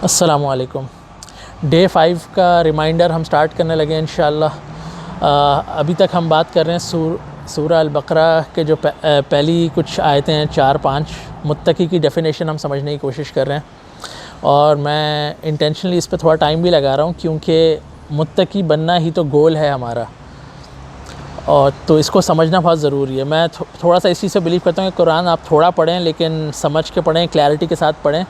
السلام علیکم۔ ڈے 5 کا ریمائنڈر ہم سٹارٹ کرنے لگے ہیں انشاءاللہ۔ ابھی تک ہم بات کر رہے ہیں سورہ البقرہ کے جو پہلی کچھ آیتیں ہیں 4-5 متقی کی ڈیفینیشن ہم سمجھنے کی کوشش کر رہے ہیں، اور میں انٹینشنلی اس پہ تھوڑا ٹائم بھی لگا رہا ہوں کیونکہ متقی بننا ہی تو گول ہے ہمارا، اور تو اس کو سمجھنا بہت ضروری ہے۔ میں تھوڑا سا اس چیز سے بلیو کرتا ہوں کہ قرآن آپ تھوڑا پڑھیں لیکن سمجھ کے پڑھیں، کلیئرٹی کے ساتھ پڑھیں،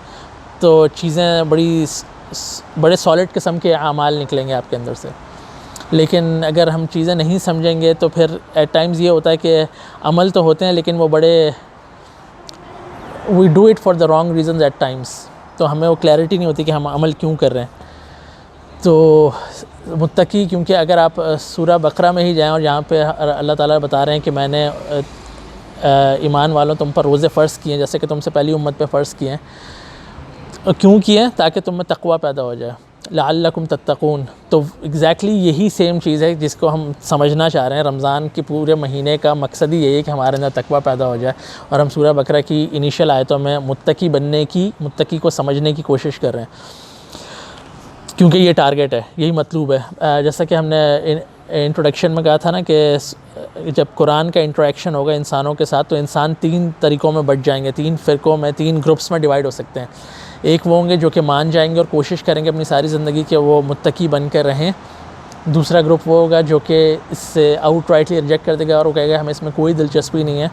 تو چیزیں بڑے سالڈ قسم کے اعمال نکلیں گے آپ کے اندر سے۔ لیکن اگر ہم چیزیں نہیں سمجھیں گے تو پھر ایٹ ٹائمز یہ ہوتا ہے کہ عمل تو ہوتے ہیں لیکن وہ بڑے we do it for the wrong reasons at times, تو ہمیں وہ کلیئرٹی نہیں ہوتی کہ ہم عمل کیوں کر رہے ہیں۔ تو متقی، کیونکہ اگر آپ سورہ بقرہ میں ہی جائیں اور جہاں پہ اللہ تعالیٰ بتا رہے ہیں کہ میں نے ایمان والوں تم پر روزے فرض کیے ہیں جیسے کہ تم سے پہلی امت پہ فرض کیے ہیں، کیوں کیے؟ تاکہ تم میں تقویٰ پیدا ہو جائے، لعلکم تتقون۔ تو ایگزیکٹلی یہی سیم چیز ہے جس کو ہم سمجھنا چاہ رہے ہیں۔ رمضان کے پورے مہینے کا مقصد ہی یہی ہے کہ ہمارے اندر تقویٰ پیدا ہو جائے، اور ہم سورہ بقرہ کی انیشیل آیتوں میں متقی کو سمجھنے کی کوشش کر رہے ہیں، کیونکہ یہ ٹارگیٹ ہے، یہی مطلوب ہے۔ جیسا کہ ہم نے انٹروڈکشن میں کہا تھا نا کہ جب قرآن کا انٹریکشن ہوگا انسانوں کے ساتھ تو انسان 3 طریقوں میں بٹ جائیں گے، 3 فرقوں میں، 3 گروپس میں ڈیوائیڈ ہو سکتے ہیں۔ ایک وہ ہوں گے جو کہ مان جائیں گے اور کوشش کریں گے اپنی ساری زندگی کہ وہ متقی بن کر رہیں۔ دوسرا گروپ وہ ہوگا جو کہ اس سے آؤٹ رائٹلی ریجیکٹ کر دے گا اور وہ کہے گا ہمیں اس میں کوئی دلچسپی نہیں ہے۔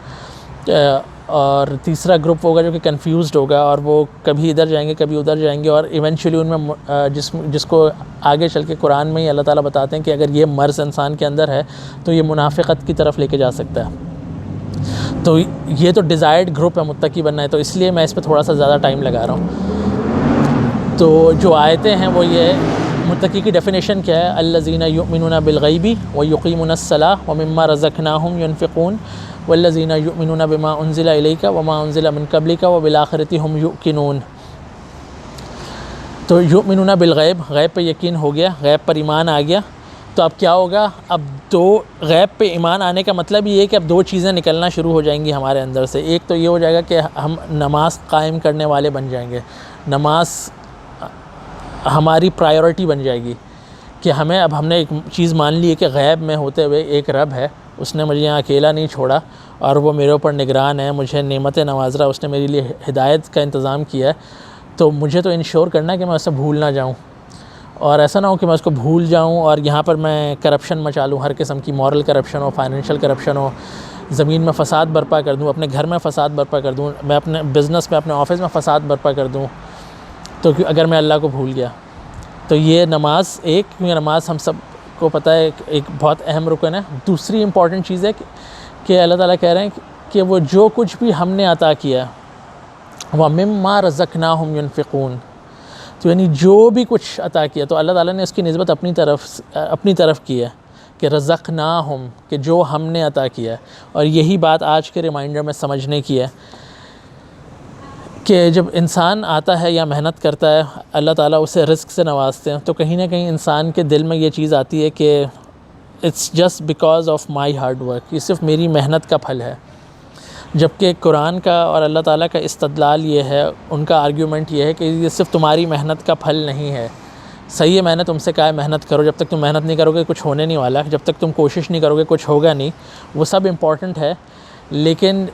اور تیسرا گروپ ہوگا جو کہ کنفیوزڈ ہوگا اور وہ کبھی ادھر جائیں گے کبھی ادھر جائیں گے، اور ایونچولی ان میں جس کو آگے چل کے قرآن میں ہی اللہ تعالیٰ بتاتے ہیں کہ اگر یہ مرض انسان کے اندر ہے تو یہ منافقت کی طرف لے کے جا سکتا ہے۔ تو یہ تو ڈیزائرڈ گروپ ہے متقی بننا ہے، تو اس لیے میں اس پہ تھوڑا سا زیادہ ٹائم لگا رہا ہوں۔ تو جو آیتیں ہیں وہ یہ متقی کی ڈیفینیشن کیا ہے؟ الذین یؤمنون بالغیب ویقیمون الصلاۃ ومما رزقناہم ینفقون والذین یؤمنون بما انزل الیک وما انزل من قبلک وبالآخرۃ ھم یوقنون۔ تو یؤمنون بالغیب، غیب پہ یقین ہو گیا، غیب پر ایمان آ گیا، تو اب کیا ہوگا؟ اب غیب پہ ایمان آنے کا مطلب یہ ہے کہ اب 2 چیزیں نکلنا شروع ہو جائیں گی ہمارے اندر سے۔ ایک تو یہ ہو جائے گا کہ ہم نماز قائم کرنے والے بن جائیں گے، نماز ہماری پرائیورٹی بن جائے گی کہ ہم نے ایک چیز مان لی ہے کہ غیب میں ہوتے ہوئے ایک رب ہے، اس نے مجھے یہاں اکیلا نہیں چھوڑا اور وہ میرے اوپر نگران ہے، مجھے نعمتیں نواز رہا، اس نے میرے لیے ہدایت کا انتظام کیا ہے، تو مجھے تو انشور کرنا ہے کہ میں اسے بھول نہ جاؤں، اور ایسا نہ ہو کہ میں اس کو بھول جاؤں اور یہاں پر میں کرپشن مچا لوں، ہر قسم کی مورل کرپشن ہو، فائنینشیل کرپشن ہو، زمین میں فساد برپا کر دوں، اپنے گھر میں فساد برپا کر دوں، میں اپنے بزنس میں، اپنے آفس میں فساد برپا کر دوں، تو اگر میں اللہ کو بھول گیا تو یہ نماز کیونکہ نماز ہم سب کو پتہ ہے ایک بہت اہم رکن ہے۔ دوسری امپورٹنٹ چیز ہے کہ اللہ تعالیٰ کہہ رہے ہیں کہ وہ جو کچھ بھی ہم نے عطا کیا وَمِمَّا رَزَقْنَاهُمْ يُنْفِقُونَ، تو یعنی جو بھی کچھ عطا کیا تو اللہ تعالیٰ نے اس کی نسبت اپنی طرف کی ہے کہ رزقناہم، کہ جو ہم نے عطا کیا ہے، اور یہی بات آج کے ریمائنڈر میں سمجھنے کی ہے کہ جب انسان آتا ہے یا محنت کرتا ہے اللہ تعالیٰ اسے رزق سے نوازتے ہیں، تو کہیں نہ کہیں انسان کے دل میں یہ چیز آتی ہے کہ it's just because of my hard work, یہ صرف میری محنت کا پھل ہے۔ جبکہ قرآن کا اور اللہ تعالیٰ کا استدلال یہ ہے، ان کا آرگیومنٹ یہ ہے کہ یہ صرف تمہاری محنت کا پھل نہیں ہے۔ صحیح ہے، میں نے تم سے کہا ہے محنت کرو، جب تک تم محنت نہیں کرو گے کچھ ہونے نہیں والا، جب تک تم کوشش نہیں کرو گے کچھ ہوگا نہیں، وہ سب امپورٹنٹ ہے، لیکن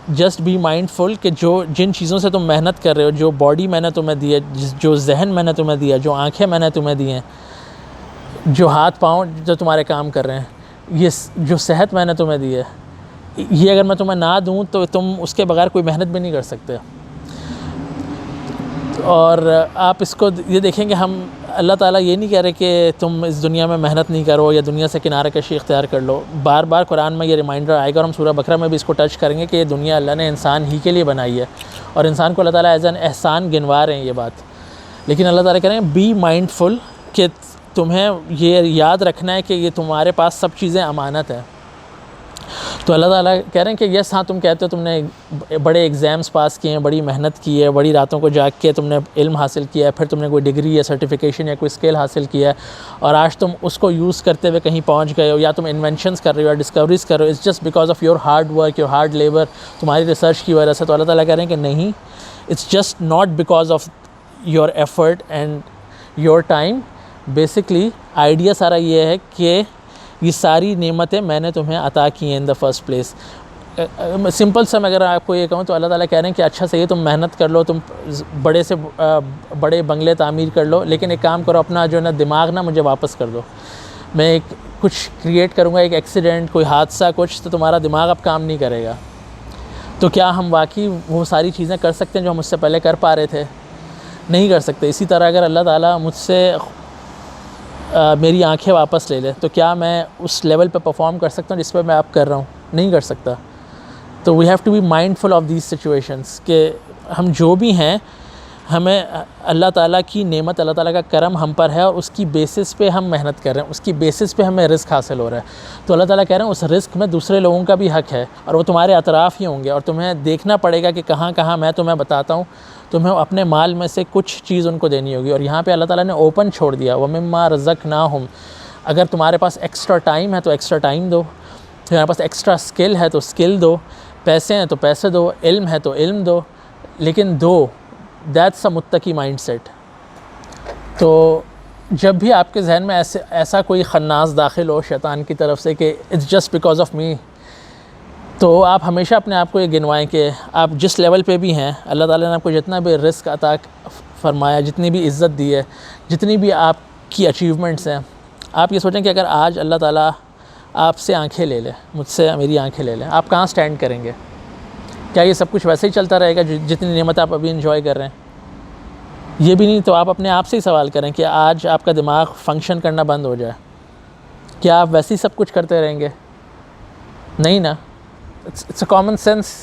جسٹ بی مائنڈ فل کہ جن چیزوں سے تم محنت کر رہے ہو، جو باڈی میں نے تمہیں دی ہے، جو ذہن میں نے تمہیں دیا، جو آنکھیں میں نے تمہیں دی ہیں، جو ہاتھ پاؤں جو تمہارے کام کر رہے ہیں، یہ جو صحت میں نے تمہیں دی ہے، یہ اگر میں تمہیں نہ دوں تو تم اس کے بغیر کوئی محنت بھی نہیں کر سکتے۔ اور آپ اس کو یہ دیکھیں کہ ہم اللہ تعالیٰ یہ نہیں کہہ رہے کہ تم اس دنیا میں محنت نہیں کرو یا دنیا سے کنارہ کشی اختیار کر لو، بار بار قرآن میں یہ ریمائنڈر آئے گا، اور ہم سورہ بقرہ میں بھی اس کو ٹچ کریں گے کہ یہ دنیا اللہ نے انسان ہی کے لیے بنائی ہے، اور انسان کو اللہ تعالیٰ ایز این احسان گنوا رہے ہیں یہ بات، لیکن اللہ تعالیٰ کہہ رہے ہیں بی مائنڈ فل کہ تمہیں یہ یاد رکھنا ہے کہ یہ تمہارے پاس سب چیزیں امانت ہیں۔ تو اللہ تعالیٰ کہہ رہے ہیں کہ یس ہاں، تم کہتے ہو تم نے بڑے ایگزامس پاس کیے ہیں، بڑی محنت کی ہے، بڑی راتوں کو جاگ کے تم نے علم حاصل کیا ہے، پھر تم نے کوئی ڈگری یا سرٹیفکیشن یا کوئی اسکل حاصل کیا ہے، اور آج تم اس کو یوز کرتے ہوئے کہیں پہنچ گئے ہو، یا تم انوینشنز کر رہے ہو یا ڈسکوریز کر رہے ہو، it's just because of your hard work, your hard labour, تمہاری ریسرچ کی وجہ سے۔ تو اللہ تعالیٰ کہہ رہے ہیں کہ نہیں، it's just not because of your effort and your time. Basically idea سارا یہ ہے کہ یہ ساری نعمتیں میں نے تمہیں عطا کی ہیں ان دا فرسٹ پلیس. سمپل سا میں اگر آپ کو یہ کہوں تو اللہ تعالیٰ کہہ رہے ہیں کہ اچھا صحیح ہے تم محنت کر لو, تم بڑے سے بڑے بنگلے تعمیر کر لو, لیکن ایک کام کرو, اپنا جو ہے نا دماغ نا مجھے واپس کر دو. میں ایک کچھ کریٹ کروں گا, ایک ایکسیڈنٹ, کوئی حادثہ, کچھ, تو تمہارا دماغ اب کام نہیں کرے گا. تو کیا ہم واقعی وہ ساری چیزیں کر سکتے ہیں جو ہم اس سے پہلے کر پا رہے تھے؟ نہیں کر سکتے. اسی طرح اگر اللہ تعالیٰ مجھ سے میری آنکھیں واپس لے لے تو کیا میں اس لیول پہ پرفارم کر سکتا ہوں جس پہ میں اب کر رہا ہوں؟ نہیں کر سکتا. تو we have to be mindful of these situations کہ ہم جو بھی ہیں, ہمیں اللہ تعالیٰ کی نعمت, اللہ تعالیٰ کا کرم ہم پر ہے, اور اس کی بیسس پہ ہم محنت کر رہے ہیں, اس کی بیسس پہ ہمیں رزق حاصل ہو رہا ہے. تو اللہ تعالیٰ کہہ رہے ہیں اس رزق میں دوسرے لوگوں کا بھی حق ہے, اور وہ تمہارے اطراف ہی ہوں گے, اور تمہیں دیکھنا پڑے گا کہ کہاں کہاں. میں تمہیں بتاتا ہوں, تمہیں اپنے مال میں سے کچھ چیز ان کو دینی ہوگی. اور یہاں پہ اللہ تعالیٰ نے اوپن چھوڑ دیا, وَمِمَّا رَزَقْنَاهُمْ. اگر تمہارے پاس ایکسٹرا ٹائم ہے تو ایکسٹرا ٹائم دو, تمہارے پاس ایکسٹرا اسکل ہے تو اسکل دو, پیسے ہیں تو پیسے دو, علم ہے تو علم دو, لیکن دو. دیٹس اے متقی مائنڈ سیٹ. تو جب بھی آپ کے ذہن میں ایسا کوئی خناس داخل ہو شیطان کی طرف سے کہ it's just because of me, تو آپ ہمیشہ اپنے آپ کو یہ گنوائیں کہ آپ جس لیول پہ بھی ہیں, اللہ تعالیٰ نے آپ کو جتنا بھی رزق عطا فرمایا, جتنی بھی عزت دی ہے, جتنی بھی آپ کی اچیومنٹس ہیں, آپ یہ سوچیں کہ اگر آج اللہ تعالیٰ آپ سے آنکھیں لے لے, مجھ سے میری آنکھیں لے لیں, آپ کہاں سٹینڈ کریں گے؟ کیا یہ سب کچھ ویسے ہی چلتا رہے گا جتنی نعمت آپ ابھی انجوائے کر رہے ہیں؟ یہ بھی نہیں. تو آپ اپنے آپ سے ہی سوال کریں کہ آج آپ کا دماغ فنکشن کرنا بند ہو جائے, کیا آپ ویسے ہی سب کچھ کرتے رہیں گے؟ نہیں نا. It's a common sense.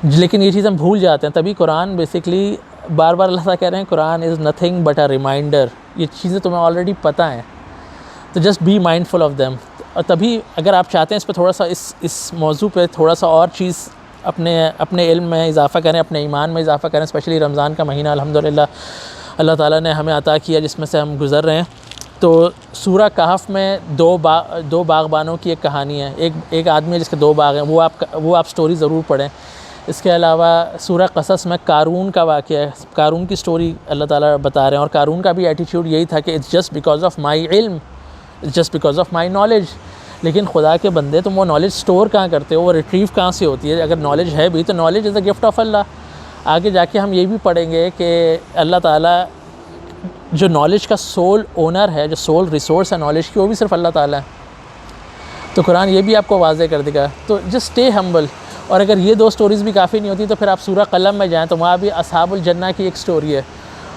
لیکن یہ چیز ہم بھول جاتے ہیں. تبھی قرآن بیسکلی بار بار اللہ تعالیٰ کہہ رہے ہیں Quran is nothing but a reminder. یہ چیزیں تمہیں آلریڈی پتہ ہیں, تو just be mindful of them. اور تبھی اگر آپ چاہتے ہیں اس پہ تھوڑا سا اس موضوع پہ تھوڑا سا اور چیز اپنے علم میں اضافہ کریں, اپنے ایمان میں اضافہ کریں, اسپیشلی رمضان کا مہینہ الحمدللہ اللہ تعالیٰ نے ہمیں عطا کیا جس میں سے ہم گزر رہے ہیں. تو سورہ کہف میں دو باغبانوں کی ایک کہانی ہے. ایک آدمی ہے جس کے 2 باغ ہیں, وہ آپ سٹوری ضرور پڑھیں. اس کے علاوہ سورہ قصص میں قارون کا واقعہ ہے, قارون کی سٹوری اللہ تعالیٰ بتا رہے ہیں, اور قارون کا بھی ایٹیٹیوڈ یہی تھا کہ it's just because of my علم, it's just because of my knowledge. لیکن خدا کے بندے, تم وہ نالج سٹور کہاں کرتے ہو, وہ ریٹریو کہاں سے ہوتی ہے؟ اگر نالج ہے بھی تو knowledge is a gift of Allah. آگے جا کے ہم یہ بھی پڑھیں گے کہ اللہ تعالیٰ جو نالج کا سول اونر ہے, جو سول ریسورس ہے نالج کی, وہ بھی صرف اللہ تعالیٰ ہے. تو قرآن یہ بھی آپ کو واضح کر دے گا. تو جسٹ اسٹے ہمبل. اور اگر یہ 2 سٹوریز بھی کافی نہیں ہوتی تو پھر آپ سورہ قلم میں جائیں, تو وہاں بھی اصحاب الجنہ کی ایک سٹوری ہے.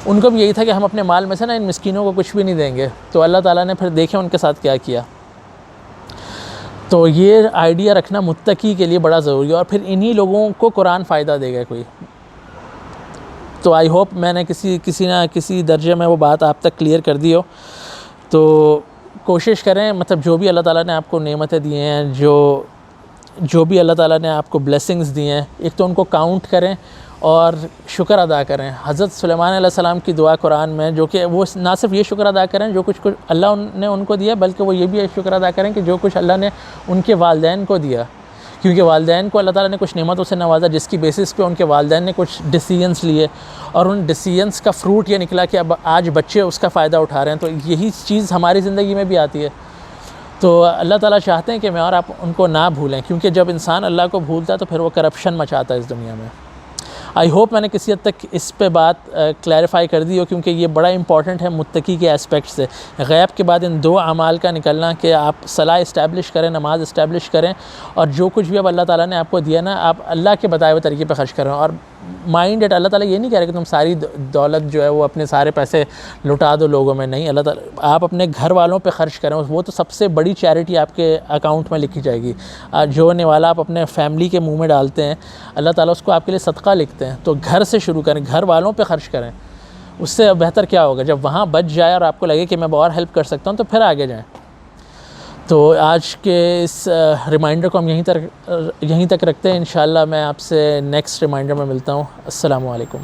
ان کو بھی یہی تھا کہ ہم اپنے مال میں سے نا ان مسکینوں کو کچھ بھی نہیں دیں گے, تو اللہ تعالیٰ نے پھر دیکھیں ان کے ساتھ کیا کیا. تو یہ آئیڈیا رکھنا متقی کے لیے بڑا ضروری ہے, اور پھر انہی لوگوں کو قرآن فائدہ دے گا کوئی. تو آئی ہوپ میں نے کسی نہ کسی درجے میں وہ بات آپ تک کلیئر کر دی ہو. تو کوشش کریں, مطلب جو بھی اللہ تعالیٰ نے آپ کو نعمتیں دی ہیں, جو بھی اللہ تعالیٰ نے آپ کو بلیسنگز دی ہیں, ایک تو ان کو کاؤنٹ کریں اور شکر ادا کریں. حضرت سلیمان علیہ السلام کی دعا قرآن میں, جو کہ وہ نہ صرف یہ شکر ادا کریں جو کچھ اللہ نے ان کو دیا, بلکہ وہ یہ بھی شکر ادا کریں کہ جو کچھ اللہ نے ان کے والدین کو دیا, کیونکہ والدین کو اللہ تعالیٰ نے کچھ نعمتوں سے نوازا جس کی بیسس پہ ان کے والدین نے کچھ ڈیسیژنس لیے, اور ان ڈیسیژنس کا فروٹ یہ نکلا کہ اب آج بچے اس کا فائدہ اٹھا رہے ہیں. تو یہی چیز ہماری زندگی میں بھی آتی ہے. تو اللہ تعالیٰ چاہتے ہیں کہ میں اور آپ ان کو نہ بھولیں, کیونکہ جب انسان اللہ کو بھولتا ہے تو پھر وہ کرپشن مچاتا ہے اس دنیا میں. آئی ہوپ میں نے کسی حد تک اس پہ بات کلیریفائی کر دی ہو, کیونکہ یہ بڑا امپورٹنٹ ہے متقی کے اسپیکٹ سے. غیب کے بعد ان 2 اعمال کا نکلنا کہ آپ صلاح اسٹیبلش کریں, نماز اسٹیبلش کریں, اور جو کچھ بھی اب اللہ تعالیٰ نے آپ کو دیا نا, آپ اللہ کے بتائے ہوئے طریقے پہ خرچ کریں. اور مائنڈ ایٹ, اللہ تعالیٰ یہ نہیں کہہ رہے کہ تم ساری دولت جو ہے وہ اپنے سارے پیسے لٹا دو لوگوں میں. نہیں, اللہ تعالیٰ آپ اپنے گھر والوں پہ خرچ کریں, وہ تو سب سے بڑی چیریٹی آپ کے اکاؤنٹ میں لکھی جائے گی. جو نوالا آپ اپنے فیملی کے منہ میں ڈالتے ہیں, اللہ تعالیٰ اس کو آپ کے لیے صدقہ لکھتے ہیں. تو گھر سے شروع کریں, گھر والوں پہ خرچ کریں. اس سے بہتر کیا ہوگا؟ جب وہاں بچ جائے اور آپ کو لگے کہ میں اور ہیلپ کر سکتا ہوں, تو پھر آگے جائیں. تو آج کے اس ریمائنڈر کو ہم یہیں تک رکھتے ہیں. انشاءاللہ میں آپ سے نیکسٹ ریمائنڈر میں ملتا ہوں. السلام علیکم.